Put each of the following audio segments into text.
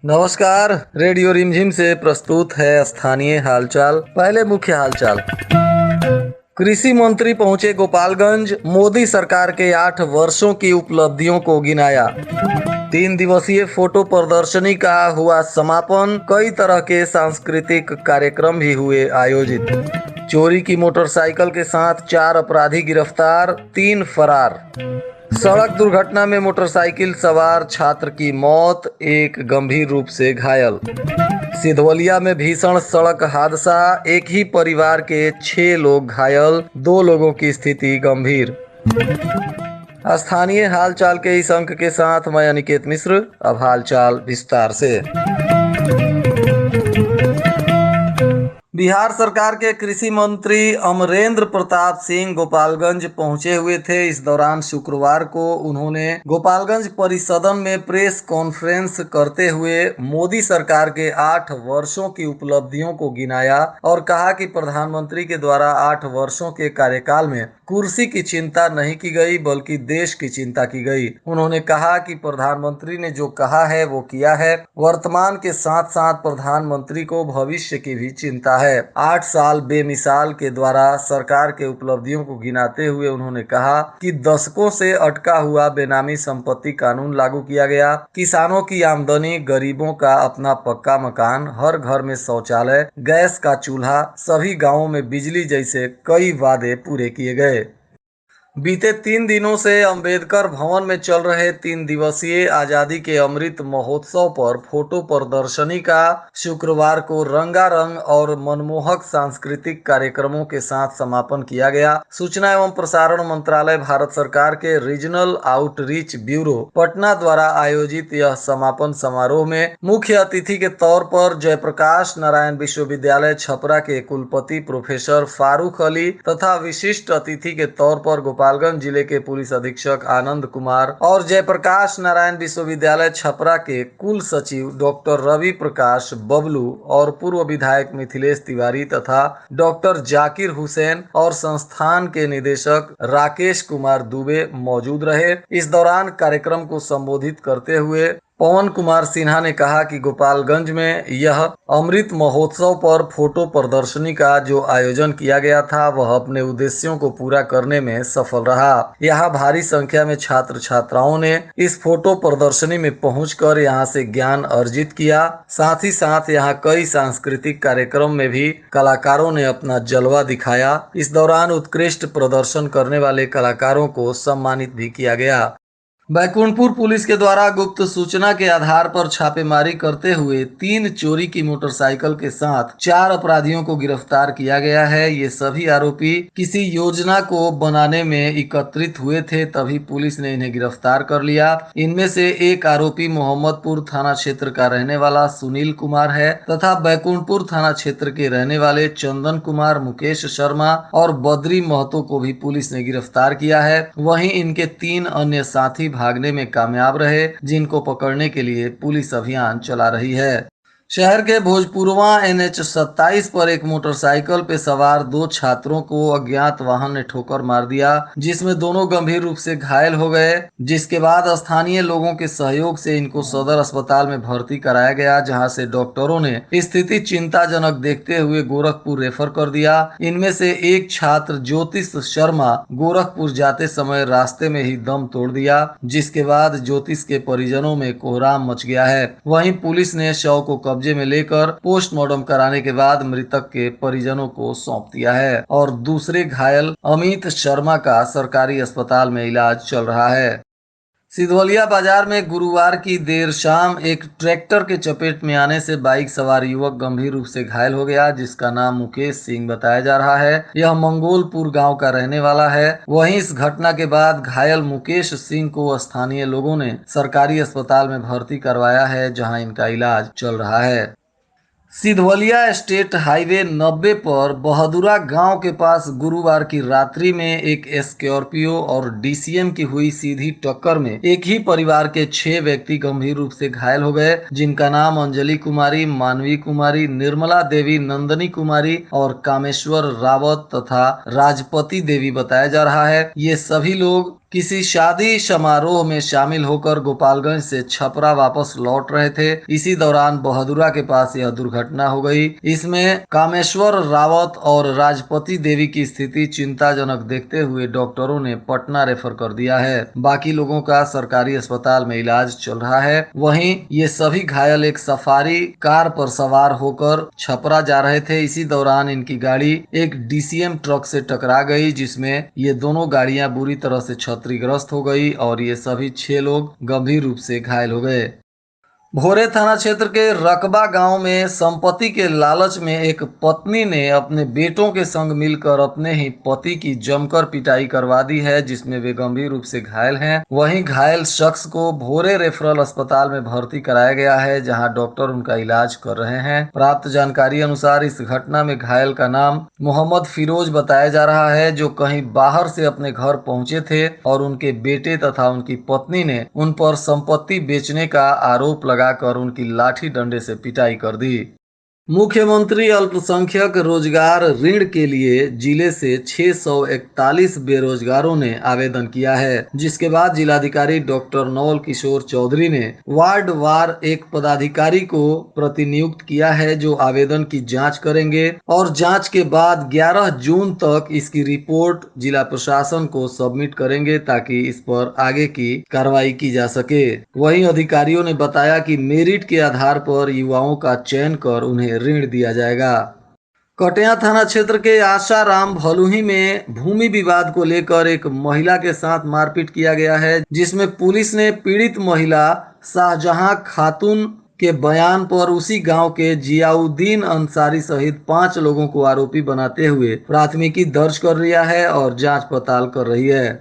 नमस्कार। रेडियो रिमझिम से प्रस्तुत है स्थानीय हालचाल। पहले मुख्य हालचाल। कृषि मंत्री पहुंचे गोपालगंज, मोदी सरकार के 8 वर्षों की उपलब्धियों को गिनाया। 3 दिवसीय फोटो प्रदर्शनी का हुआ समापन। कई तरह के सांस्कृतिक कार्यक्रम भी हुए आयोजित। चोरी की मोटरसाइकिल के साथ 4 अपराधी गिरफ्तार, 3 फरार। सड़क दुर्घटना में मोटरसाइकिल सवार छात्र की मौत, एक गंभीर रूप से घायल। सिधवलिया में भीषण सड़क हादसा, एक ही परिवार के 6 लोग घायल, 2 लोगों की स्थिति गंभीर। स्थानीय हालचाल के इस अंक के साथ मैं अनिकेत मिश्र। अब हालचाल विस्तार से। बिहार सरकार के कृषि मंत्री अमरेंद्र प्रताप सिंह गोपालगंज पहुंचे हुए थे। इस दौरान शुक्रवार को उन्होंने गोपालगंज परिसदन में प्रेस कॉन्फ्रेंस करते हुए मोदी सरकार के 8 वर्षों की उपलब्धियों को गिनाया और कहा कि प्रधानमंत्री के द्वारा 8 वर्षों के कार्यकाल में कुर्सी की चिंता नहीं की गई बल्कि देश की चिंता की गई। उन्होंने कहा कि प्रधानमंत्री ने जो कहा है वो किया है। वर्तमान के साथ साथ प्रधानमंत्री को भविष्य की भी चिंता है। 8 साल बेमिसाल के द्वारा सरकार के उपलब्धियों को गिनाते हुए उन्होंने कहा कि दशकों से अटका हुआ बेनामी संपत्ति कानून लागू किया गया, किसानों की आमदनी, गरीबों का अपना पक्का मकान, हर घर में शौचालय, गैस का चूल्हा, सभी गांवों में बिजली जैसे कई वादे पूरे किए गए। बीते 3 दिनों से अंबेडकर भवन में चल रहे 3 दिवसीय आजादी के अमृत महोत्सव पर फोटो प्रदर्शनी का शुक्रवार को रंगारंग और मनमोहक सांस्कृतिक कार्यक्रमों के साथ समापन किया गया। सूचना एवं प्रसारण मंत्रालय भारत सरकार के रीजनल आउटरीच ब्यूरो पटना द्वारा आयोजित यह समापन समारोह में मुख्य अतिथि के तौर पर जयप्रकाश नारायण विश्वविद्यालय छपरा के कुलपति प्रोफेसर फारूक अली तथा विशिष्ट अतिथि के तौर पर गोपालगंज जिले के पुलिस अधीक्षक आनंद कुमार और जयप्रकाश नारायण विश्वविद्यालय छपरा के कुल सचिव डॉक्टर रवि प्रकाश बबलू और पूर्व विधायक मिथिलेश तिवारी तथा डॉक्टर जाकिर हुसैन और संस्थान के निदेशक राकेश कुमार दुबे मौजूद रहे। इस दौरान कार्यक्रम को संबोधित करते हुए पवन कुमार सिन्हा ने कहा कि गोपालगंज में यह अमृत महोत्सव पर फोटो प्रदर्शनी का जो आयोजन किया गया था वह अपने उद्देश्यों को पूरा करने में सफल रहा। यहाँ भारी संख्या में छात्र छात्राओं ने इस फोटो प्रदर्शनी में पहुंचकर यहाँ से ज्ञान अर्जित किया। साथ ही साथ यहाँ कई सांस्कृतिक कार्यक्रम में भी कलाकारों ने अपना जलवा दिखाया। इस दौरान उत्कृष्ट प्रदर्शन करने वाले कलाकारों को सम्मानित भी किया गया। बैकुंठपुर पुलिस के द्वारा गुप्त सूचना के आधार पर छापेमारी करते हुए 3 चोरी की मोटरसाइकिल के साथ 4 अपराधियों को गिरफ्तार किया गया है। ये सभी आरोपी किसी योजना को बनाने में एकत्रित हुए थे, तभी पुलिस ने इन्हें गिरफ्तार कर लिया। इनमें से एक आरोपी मोहम्मदपुर थाना क्षेत्र का रहने वाला सुनील कुमार है तथा बैकुंठपुर थाना क्षेत्र के रहने वाले चंदन कुमार, मुकेश शर्मा और बद्री महतो को भी पुलिस ने गिरफ्तार किया है। वहीं इनके 3 अन्य साथी भागने में कामयाब रहे, जिनको पकड़ने के लिए पुलिस अभियान चला रही है। शहर के भोजपुरवा NH 27 पर एक मोटरसाइकिल पे सवार 2 छात्रों को अज्ञात वाहन ने ठोकर मार दिया, जिसमें दोनों गंभीर रूप से घायल हो गए। जिसके बाद स्थानीय लोगों के सहयोग से इनको सदर अस्पताल में भर्ती कराया गया, जहां से डॉक्टरों ने स्थिति चिंताजनक देखते हुए गोरखपुर रेफर कर दिया। इनमें से एक छात्र ज्योतिष शर्मा गोरखपुर जाते समय रास्ते में ही दम तोड़ दिया, जिसके बाद ज्योतिष के परिजनों में कोहराम मच गया है। वहीं पुलिस ने शव को कब्जे में लेकर पोस्टमार्टम कराने के बाद मृतक के परिजनों को सौंप दिया है और दूसरे घायल अमित शर्मा का सरकारी अस्पताल में इलाज चल रहा है। सिधवलिया बाजार में गुरुवार की देर शाम एक ट्रैक्टर के चपेट में आने से बाइक सवार युवक गंभीर रूप से घायल हो गया, जिसका नाम मुकेश सिंह बताया जा रहा है। यह मंगोलपुर गांव का रहने वाला है। वहीं इस घटना के बाद घायल मुकेश सिंह को स्थानीय लोगों ने सरकारी अस्पताल में भर्ती करवाया है, जहां इनका इलाज चल रहा है। सिधवलिया स्टेट हाईवे 90 पर बहादुरा गांव के पास गुरुवार की रात्रि में एक स्कॉर्पियो और DCM की हुई सीधी टक्कर में एक ही परिवार के 6 व्यक्ति गंभीर रूप से घायल हो गए, जिनका नाम अंजलि कुमारी, मानवी कुमारी, निर्मला देवी, नंदनी कुमारी और कामेश्वर रावत तथा राजपति देवी बताया जा रहा है। ये सभी लोग किसी शादी समारोह में शामिल होकर गोपालगंज से छपरा वापस लौट रहे थे। इसी दौरान बहदुरा के पास यह दुर्घटना हो गई। इसमें कामेश्वर रावत और राजपति देवी की स्थिति चिंताजनक देखते हुए डॉक्टरों ने पटना रेफर कर दिया है। बाकी लोगों का सरकारी अस्पताल में इलाज चल रहा है। वहीं ये सभी घायल एक सफारी कार पर सवार होकर छपरा जा रहे थे। इसी दौरान इनकी गाड़ी एक डीसीएम ट्रक से टकरा गई, जिसमें ये दोनों गाड़ियां बुरी तरह से क्षतिग्रस्त हो गई और ये सभी 6 लोग गंभीर रूप से घायल हो गए। भोरे थाना क्षेत्र के रकबा गांव में संपत्ति के लालच में एक पत्नी ने अपने बेटों के संग मिलकर अपने ही पति की जमकर पिटाई करवा दी है, जिसमें वे गंभीर रूप से घायल हैं। वहीं घायल शख्स को भोरे रेफरल अस्पताल में भर्ती कराया गया है, जहां डॉक्टर उनका इलाज कर रहे हैं। प्राप्त जानकारी अनुसार इस घटना में घायल का नाम मोहम्मद फिरोज बताया जा रहा है, जो कहीं बाहर से अपने घर पहुंचे थे और उनके बेटे तथा उनकी पत्नी ने उन पर संपत्ति बेचने का आरोप लगाकर उनकी लाठी डंडे से पिटाई कर दी। मुख्यमंत्री अल्पसंख्यक रोजगार ऋण के लिए जिले से 641 बेरोजगारों ने आवेदन किया है, जिसके बाद जिलाधिकारी डॉक्टर नवल किशोर चौधरी ने वार्ड वार एक पदाधिकारी को प्रतिनियुक्त किया है, जो आवेदन की जांच करेंगे और जांच के बाद 11 जून तक इसकी रिपोर्ट जिला प्रशासन को सबमिट करेंगे, ताकि इस पर आगे की कार्रवाई की जा सके। वहीं अधिकारियों ने बताया कि मेरिट के आधार पर युवाओं का चयन कर उन्हें ऋण दिया जाएगा। कटिया थाना क्षेत्र के आशाराम भलुही में भूमि विवाद को लेकर एक महिला के साथ मारपीट किया गया है, जिसमें पुलिस ने पीड़ित महिला शाहजहां खातून के बयान पर उसी गांव के जियाउद्दीन अंसारी सहित 5 लोगों को आरोपी बनाते हुए प्राथमिकी दर्ज कर लिया है और जांच पड़ताल कर रही है।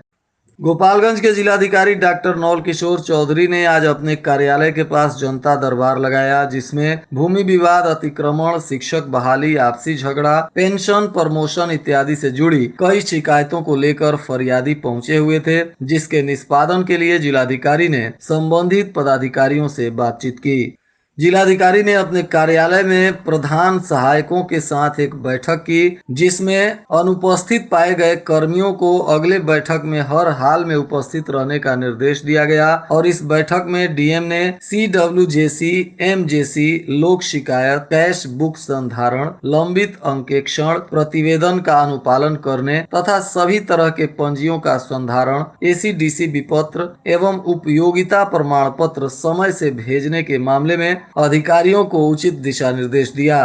गोपालगंज के जिलाधिकारी डॉक्टर नवल किशोर चौधरी ने आज अपने कार्यालय के पास जनता दरबार लगाया, जिसमें भूमि विवाद, अतिक्रमण, शिक्षक बहाली, आपसी झगड़ा, पेंशन, प्रमोशन इत्यादि से जुड़ी कई शिकायतों को लेकर फरियादी पहुंचे हुए थे, जिसके निष्पादन के लिए जिलाधिकारी ने संबंधित पदाधिकारियों से बातचीत की। जिलाधिकारी ने अपने कार्यालय में प्रधान सहायकों के साथ एक बैठक की, जिसमें अनुपस्थित पाए गए कर्मियों को अगले बैठक में हर हाल में उपस्थित रहने का निर्देश दिया गया और इस बैठक में डीएम ने CWJC, MJC, लोक शिकायत, कैश बुक संधारण, लंबित अंकेक्षण, प्रतिवेदन का अनुपालन करने तथा सभी तरह के पंजियों का संधारण, ACDC विपत्र एवं उपयोगिता प्रमाण पत्र समय से भेजने के मामले में अधिकारियों को उचित दिशा निर्देश दिया।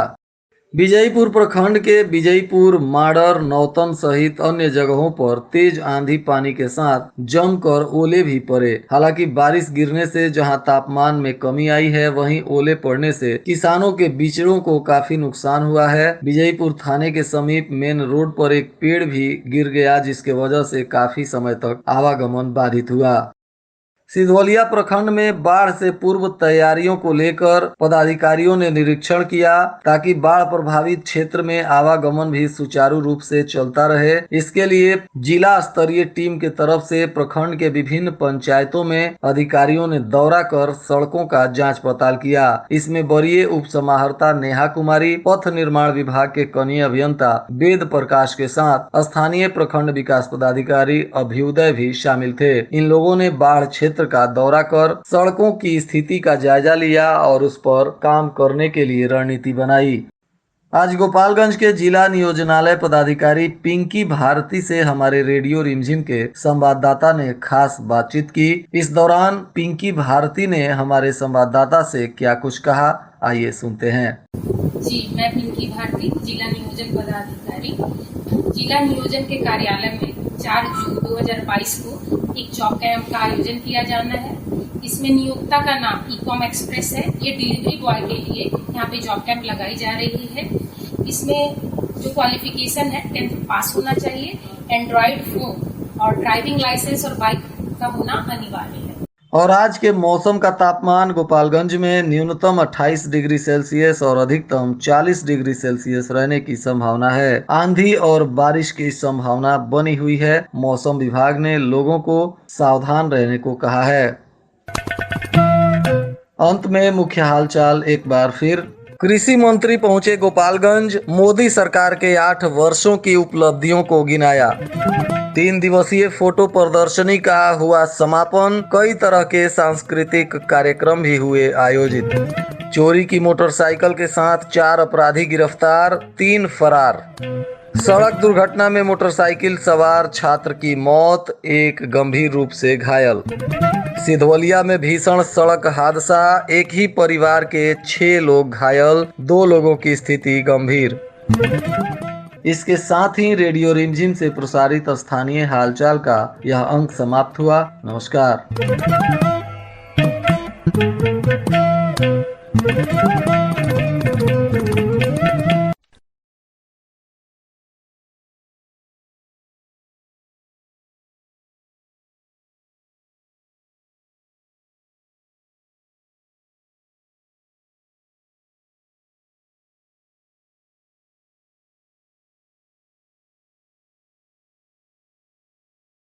विजयपुर प्रखंड के विजयपुर, माडर, नौतन सहित अन्य जगहों पर तेज आंधी पानी के साथ जमकर ओले भी पड़े। हालांकि बारिश गिरने से जहां तापमान में कमी आई है, वहीं ओले पड़ने से किसानों के बिचड़ों को काफी नुकसान हुआ है। विजयपुर थाने के समीप मेन रोड पर एक पेड़ भी गिर गया, जिसके वजह से काफी समय तक आवागमन बाधित हुआ। सिधवलिया प्रखंड में बाढ़ से पूर्व तैयारियों को लेकर पदाधिकारियों ने निरीक्षण किया, ताकि बाढ़ प्रभावित क्षेत्र में आवागमन भी सुचारू रूप से चलता रहे। इसके लिए जिला स्तरीय टीम के तरफ से प्रखंड के विभिन्न पंचायतों में अधिकारियों ने दौरा कर सड़कों का जांच पड़ताल किया। इसमें वरीय उप समाहर्ता नेहा कुमारी, पथ निर्माण विभाग के कनीय अभियंता वेद प्रकाश के साथ स्थानीय प्रखंड विकास पदाधिकारी अभ्युदय भी शामिल थे। इन लोगों ने बाढ़ क्षेत्र का दौरा कर सड़कों की स्थिति का जायजा लिया और उस पर काम करने के लिए रणनीति बनाई। आज गोपालगंज के जिला नियोजनालय पदाधिकारी पिंकी भारती से हमारे रेडियो रिमझिम के संवाददाता ने खास बातचीत की। इस दौरान पिंकी भारती ने हमारे संवाददाता से क्या कुछ कहा, आइए सुनते हैं। जी, मैं पिंकी भारती, जिला नियोजन पदाधिकारी। जिला नियोजन के कार्यालय में 4 जून 2022 को एक जॉब कैंप का आयोजन किया जाना है। इसमें नियोक्ता का नाम ईकॉम एक्सप्रेस है। ये डिलीवरी बॉय के लिए यहाँ पे जॉब कैंप लगाई जा रही है। इसमें जो क्वालिफिकेशन है 10th पास होना चाहिए, एंड्रॉइड फोन और ड्राइविंग लाइसेंस और बाइक का होना अनिवार्य है। और आज के मौसम का तापमान गोपालगंज में न्यूनतम 28 डिग्री सेल्सियस और अधिकतम 40 डिग्री सेल्सियस रहने की संभावना है। आंधी और बारिश की संभावना बनी हुई है। मौसम विभाग ने लोगों को सावधान रहने को कहा है। अंत में मुख्य हालचाल एक बार फिर। कृषि मंत्री पहुंचे गोपालगंज, मोदी सरकार के 8 वर्षों की उपलब्धियों को गिनाया। 3 दिवसीय फोटो प्रदर्शनी का हुआ समापन। कई तरह के सांस्कृतिक कार्यक्रम भी हुए आयोजित। चोरी की मोटरसाइकिल के साथ 4 अपराधी गिरफ्तार, 3 फरार। सड़क दुर्घटना में मोटरसाइकिल सवार छात्र की मौत, 1 गंभीर रूप से घायल। सिधवलिया में भीषण सड़क हादसा, एक ही परिवार के 6 लोग घायल, 2 लोगों की स्थिति गंभीर। इसके साथ ही रेडियो रिमझिम से प्रसारित स्थानीय हालचाल का यह अंक समाप्त हुआ। नमस्कार।